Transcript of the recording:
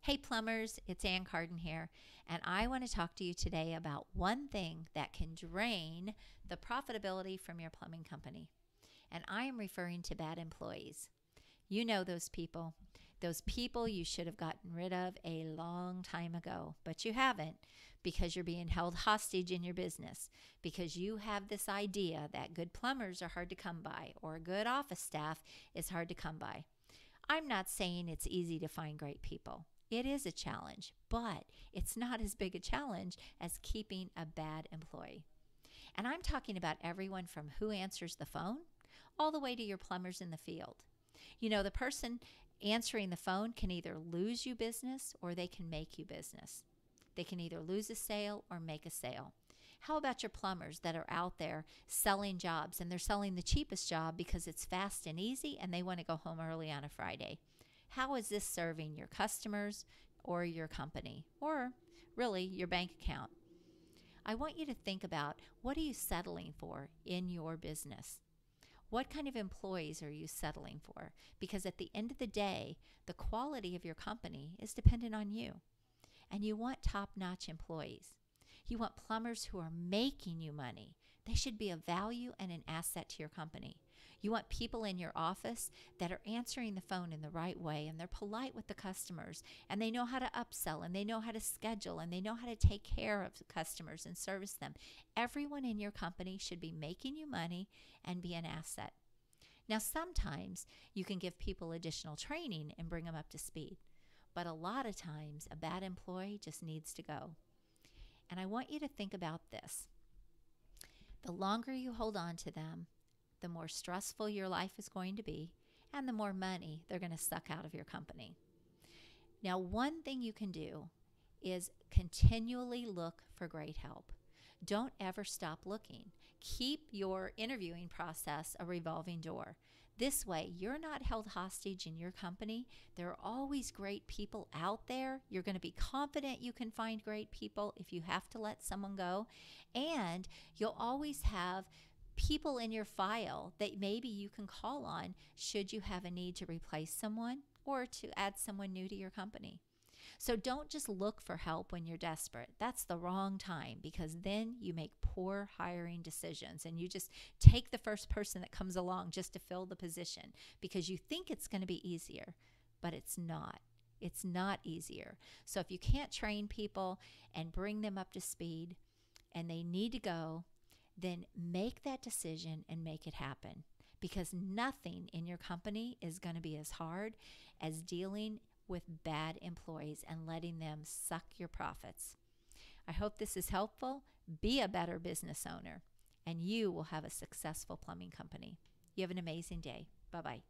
Hey plumbers, it's Ann Carden here, and I want to talk to you today about one thing that can drain the profitability from your plumbing company. And I am referring to bad employees. You know those people. Those people you should have gotten rid of a long time ago, but you haven't because you're being held hostage in your business, because you have this idea that good plumbers are hard to come by or a good office staff is hard to come by. I'm not saying it's easy to find great people. It is a challenge, but it's not as big a challenge as keeping a bad employee. And I'm talking about everyone from who answers the phone all the way to your plumbers in the field. You know, the person answering the phone can either lose you business or they can make you business. They can either lose a sale or make a sale. How about your plumbers that are out there selling jobs, and they're selling the cheapest job because it's fast and easy and they want to go home early on a Friday? How is this serving your customers or your company or really your bank account? I want you to think about, what are you settling for in your business? What kind of employees are you settling for? Because at the end of the day, the quality of your company is dependent on you. And you want top-notch employees. You want plumbers who are making you money. They should be a value and an asset to your company. You want people in your office that are answering the phone in the right way, and they're polite with the customers, and they know how to upsell, and they know how to schedule, and they know how to take care of the customers and service them. Everyone in your company should be making you money and be an asset. Now, sometimes you can give people additional training and bring them up to speed, but a lot of times a bad employee just needs to go. And I want you to think about this. The longer you hold on to them, the more stressful your life is going to be, and the more money they're going to suck out of your company. Now, one thing you can do is continually look for great help. Don't ever stop looking. Keep your interviewing process a revolving door. This way, you're not held hostage in your company. There are always great people out there. You're going to be confident you can find great people if you have to let someone go. And you'll always have people in your file that maybe you can call on should you have a need to replace someone or to add someone new to your company. So don't just look for help when you're desperate. That's the wrong time, because then you make poor hiring decisions and you just take the first person that comes along just to fill the position because you think it's going to be easier, but it's not. It's not easier. So if you can't train people and bring them up to speed and they need to go, then make that decision and make it happen, because nothing in your company is going to be as hard as dealing with bad employees and letting them suck your profits. I hope this is helpful. Be a better business owner, and you will have a successful plumbing company. You have an amazing day. Bye-bye.